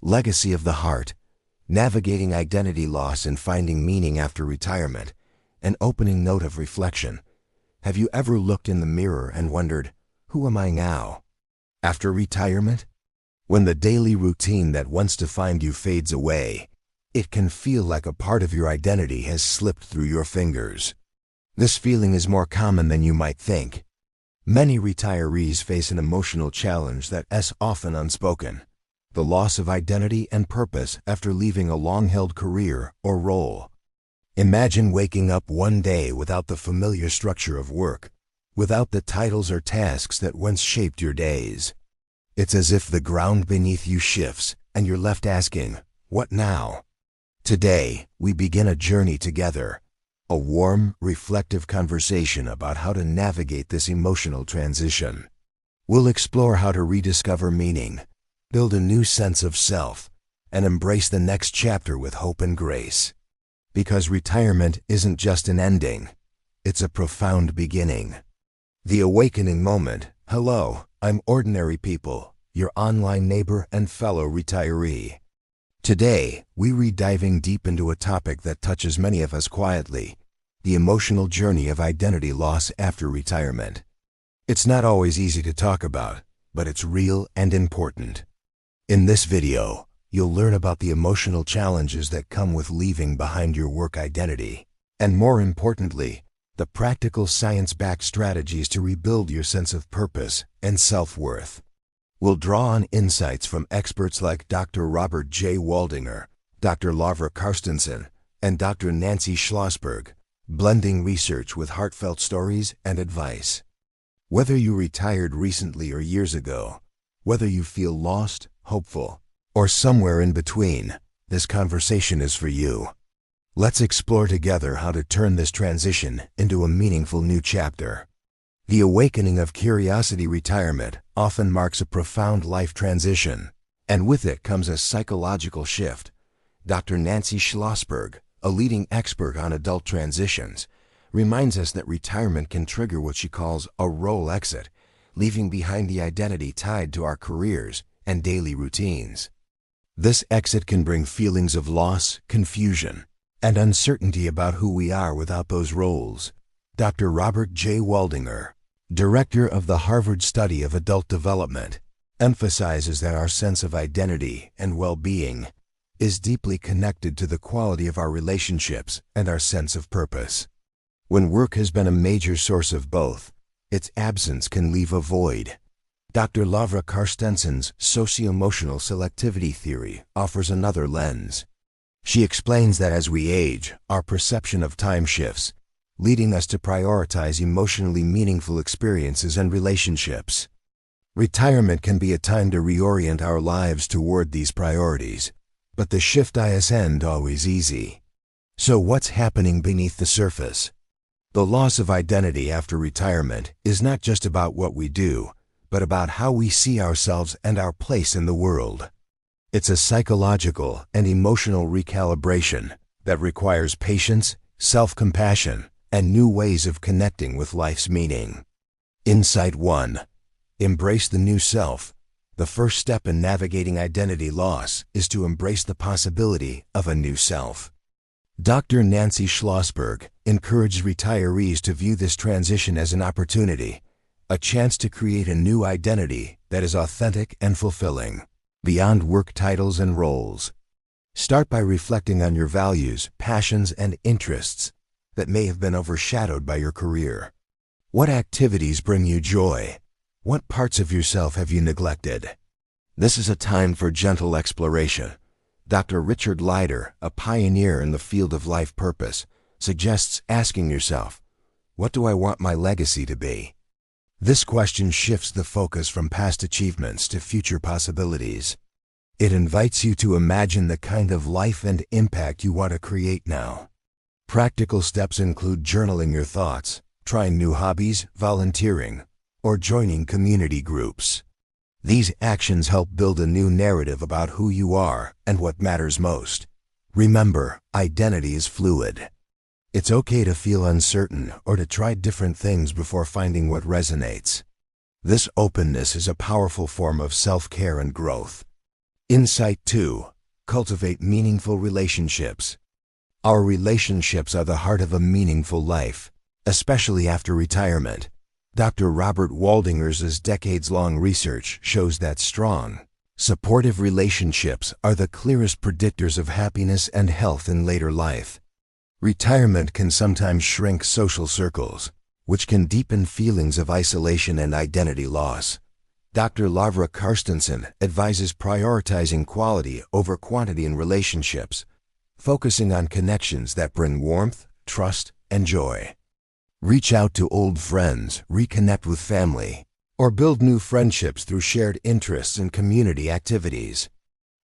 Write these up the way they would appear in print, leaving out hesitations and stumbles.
Legacy of the Heart, Navigating Identity Loss and Finding Meaning After Retirement, an opening note of reflection. Have you ever looked in the mirror and wondered, who am I now? After retirement? When the daily routine that once defined you fades away, it can feel like a part of your identity has slipped through your fingers. This feeling is more common than you might think. Many retirees face an emotional challenge that is often unspoken: the loss of identity and purpose after leaving a long-held career or role. Imagine waking up one day without the familiar structure of work, without the titles or tasks that once shaped your days. It's as if the ground beneath you shifts and you're left asking, what now? Today, we begin a journey together, a warm, reflective conversation about how to navigate this emotional transition. We'll explore how to rediscover meaning, build a new sense of self, and embrace the next chapter with hope and grace. Because retirement isn't just an ending, it's a profound beginning. The awakening moment. Hello, I'm Ordinary People, your online neighbor and fellow retiree. Today, we're diving deep into a topic that touches many of us quietly: the emotional journey of identity loss after retirement. It's not always easy to talk about, but it's real and important. In this video, you'll learn about the emotional challenges that come with leaving behind your work identity, and more importantly, the practical science-backed strategies to rebuild your sense of purpose and self-worth. We'll draw on insights from experts like Dr. Robert J. Waldinger, Dr. Laura Carstensen, and Dr. Nancy Schlossberg, blending research with heartfelt stories and advice. Whether you retired recently or years ago, whether you feel lost, hopeful, or somewhere in between, this conversation is for you. Let's explore together how to turn this transition into a meaningful new chapter. The awakening of curiosity. Retirement often marks a profound life transition, and with it comes a psychological shift. Dr. Nancy Schlossberg, a leading expert on adult transitions, reminds us that retirement can trigger what she calls a role exit, leaving behind the identity tied to our careers and daily routines. This exit can bring feelings of loss, confusion, and uncertainty about who we are without those roles. Dr. Robert J. Waldinger, director of the Harvard Study of Adult Development, emphasizes that our sense of identity and well-being is deeply connected to the quality of our relationships and our sense of purpose. When work has been a major source of both, its absence can leave a void. Dr. Laura Carstensen's socio-emotional selectivity theory offers another lens. She explains that as we age, our perception of time shifts, leading us to prioritize emotionally meaningful experiences and relationships. Retirement can be a time to reorient our lives toward these priorities, but the shift isn't always easy. So what's happening beneath the surface? The loss of identity after retirement is not just about what we do, but about how we see ourselves and our place in the world. It's a psychological and emotional recalibration that requires patience, self-compassion, and new ways of connecting with life's meaning. Insight 1. Embrace the new self. The first step in navigating identity loss is to embrace the possibility of a new self. Dr. Nancy Schlossberg encouraged retirees to view this transition as an opportunity, a chance to create a new identity that is authentic and fulfilling, beyond work titles and roles. Start by reflecting on your values, passions, and interests that may have been overshadowed by your career. What activities bring you joy? What parts of yourself have you neglected? This is a time for gentle exploration. Dr. Richard Leider, a pioneer in the field of life purpose, suggests asking yourself, what do I want my legacy to be? This question shifts the focus from past achievements to future possibilities. It invites you to imagine the kind of life and impact you want to create now. Practical steps include journaling your thoughts, trying new hobbies, volunteering, or joining community groups. These actions help build a new narrative about who you are and what matters most. Remember, identity is fluid. It's okay to feel uncertain or to try different things before finding what resonates. This openness is a powerful form of self-care and growth. Insight 2. Cultivate meaningful relationships. Our relationships are the heart of a meaningful life, especially after retirement. Dr. Robert Waldinger's decades-long research shows that strong, supportive relationships are the clearest predictors of happiness and health in later life. Retirement can sometimes shrink social circles, which can deepen feelings of isolation and identity loss. Dr. Carstensen advises prioritizing quality over quantity in relationships, focusing on connections that bring warmth, trust, and joy. Reach out to old friends, reconnect with family, or build new friendships through shared interests and community activities.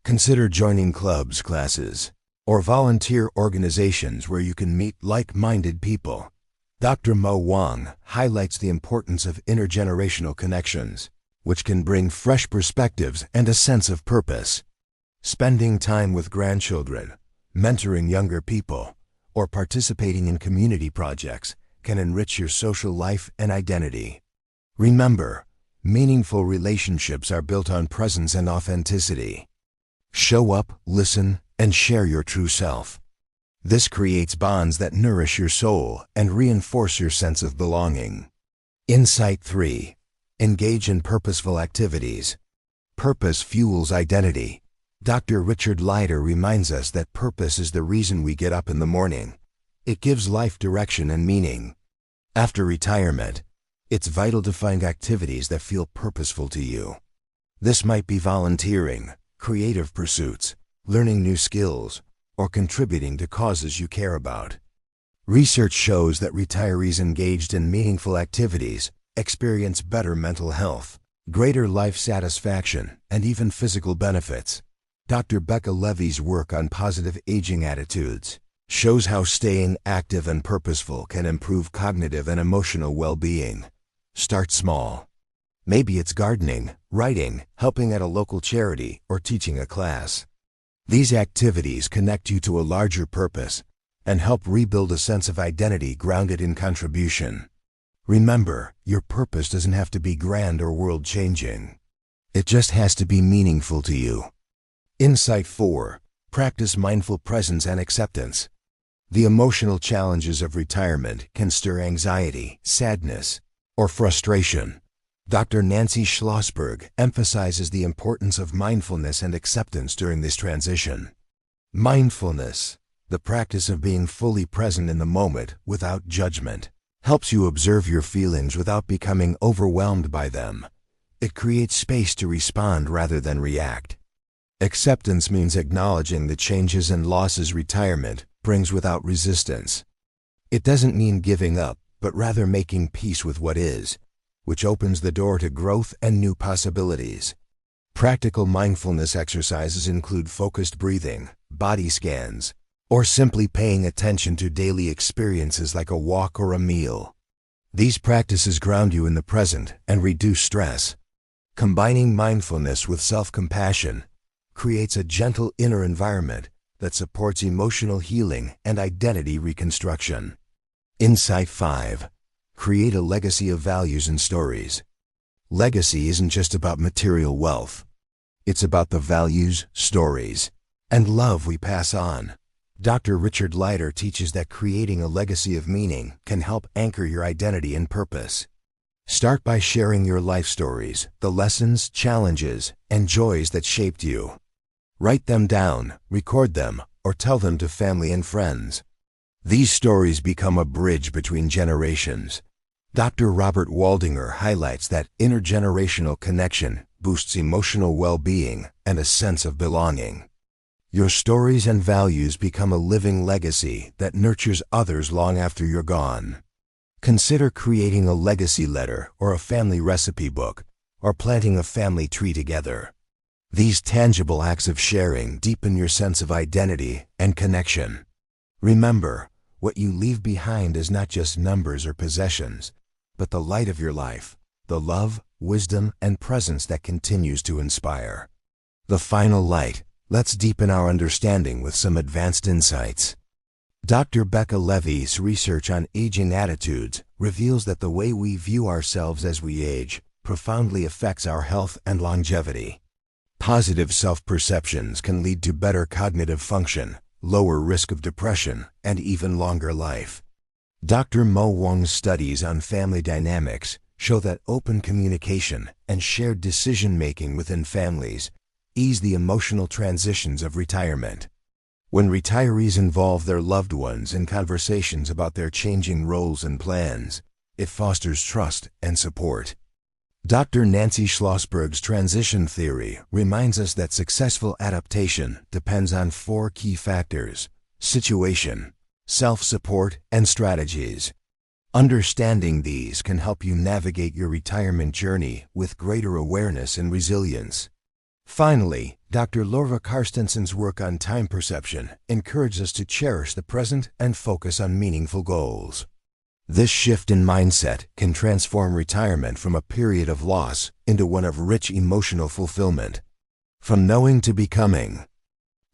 Consider joining clubs, classes, or volunteer organizations where you can meet like-minded people. Dr. Mo Wang highlights the importance of intergenerational connections, which can bring fresh perspectives and a sense of purpose. Spending time with grandchildren, mentoring younger people, or participating in community projects can enrich your social life and identity. Remember, meaningful relationships are built on presence and authenticity. Show up, listen, and share your true self. This creates bonds that nourish your soul and reinforce your sense of belonging. Insight 3. Engage in purposeful activities. Purpose fuels identity. Dr. Richard Leider reminds us that purpose is the reason we get up in the morning. It gives life direction and meaning. After retirement, it's vital to find activities that feel purposeful to you. This might be volunteering, creative pursuits, learning new skills, or contributing to causes you care about. Research shows that retirees engaged in meaningful activities experience better mental health, greater life satisfaction, and even physical benefits. Dr. Becca Levy's work on positive aging attitudes shows how staying active and purposeful can improve cognitive and emotional well-being. Start small. Maybe it's gardening, writing, helping at a local charity, or teaching a class. These activities connect you to a larger purpose and help rebuild a sense of identity grounded in contribution. Remember, your purpose doesn't have to be grand or world-changing. It just has to be meaningful to you. Insight 4. Practice mindful presence and acceptance. The emotional challenges of retirement can stir anxiety, sadness, or frustration. Dr. Nancy Schlossberg emphasizes the importance of mindfulness and acceptance during this transition. Mindfulness, the practice of being fully present in the moment without judgment, helps you observe your feelings without becoming overwhelmed by them. It creates space to respond rather than react. Acceptance means acknowledging the changes and losses retirement brings without resistance. It doesn't mean giving up, but rather making peace with what is, which opens the door to growth and new possibilities. Practical mindfulness exercises include focused breathing, body scans, or simply paying attention to daily experiences like a walk or a meal. These practices ground you in the present and reduce stress. Combining mindfulness with self-compassion creates a gentle inner environment that supports emotional healing and identity reconstruction. Insight 5. Create a legacy of values and stories. Legacy isn't just about material wealth. It's about the values, stories, and love we pass on. Dr. Richard Leider teaches that creating a legacy of meaning can help anchor your identity and purpose. Start by sharing your life stories, the lessons, challenges, and joys that shaped you. Write them down, record them, or tell them to family and friends. These stories become a bridge between generations. Dr. Robert Waldinger highlights that intergenerational connection boosts emotional well-being and a sense of belonging. Your stories and values become a living legacy that nurtures others long after you're gone. Consider creating a legacy letter or a family recipe book, or planting a family tree together. These tangible acts of sharing deepen your sense of identity and connection. Remember, what you leave behind is not just numbers or possessions, but the light of your life, the love, wisdom, and presence that continues to inspire. The final light. Let's deepen our understanding with some advanced insights. Dr. Becca Levy's research on aging attitudes reveals that the way we view ourselves as we age profoundly affects our health and longevity. Positive self-perceptions can lead to better cognitive function, lower risk of depression, and even longer life. Dr. Mo Wong's studies on family dynamics show that open communication and shared decision-making within families ease the emotional transitions of retirement. When retirees involve their loved ones in conversations about their changing roles and plans, it fosters trust and support. Dr. Nancy Schlossberg's transition theory reminds us that successful adaptation depends on 4 key factors: situation, self-support, and strategies. Understanding these can help you navigate your retirement journey with greater awareness and resilience. Finally, Dr. Laura Carstensen's work on time perception encourages us to cherish the present and focus on meaningful goals. This shift in mindset can transform retirement from a period of loss into one of rich emotional fulfillment. From knowing to becoming.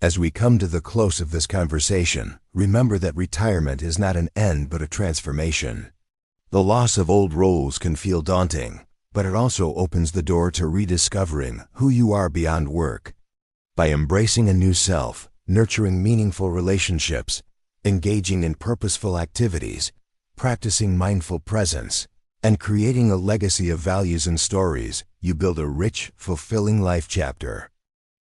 As we come to the close of this conversation, remember that retirement is not an end but a transformation. The loss of old roles can feel daunting, but it also opens the door to rediscovering who you are beyond work. By embracing a new self, nurturing meaningful relationships, engaging in purposeful activities, practicing mindful presence, and creating a legacy of values and stories, you build a rich, fulfilling life chapter.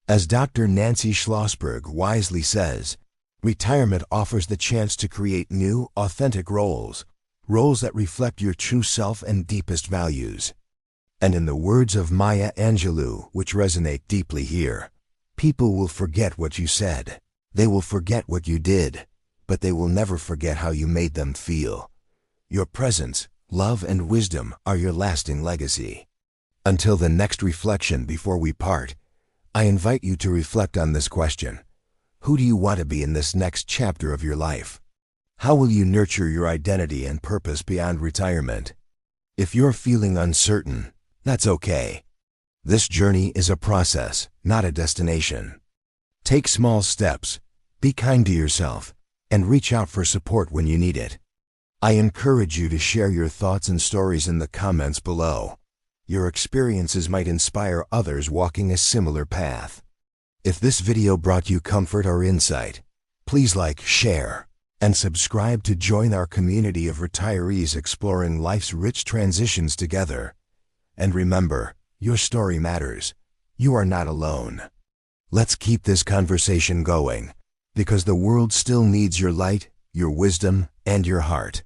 As Dr. Nancy Schlossberg wisely says, retirement offers the chance to create new, authentic roles that reflect your true self and deepest values. And in the words of Maya Angelou, which resonate deeply here, people will forget what you said, they will forget what you did, but they will never forget how you made them feel. Your presence, love, and wisdom are your lasting legacy. Until the next reflection before we part, I invite you to reflect on this question. Who do you want to be in this next chapter of your life? How will you nurture your identity and purpose beyond retirement? If you're feeling uncertain, that's okay. This journey is a process, not a destination. Take small steps, be kind to yourself, and reach out for support when you need it. I encourage you to share your thoughts and stories in the comments below. Your experiences might inspire others walking a similar path. If this video brought you comfort or insight, please like, share, and subscribe to join our community of retirees exploring life's rich transitions together. And remember, your story matters. You are not alone. Let's keep this conversation going, because the world still needs your light, your wisdom, and your heart.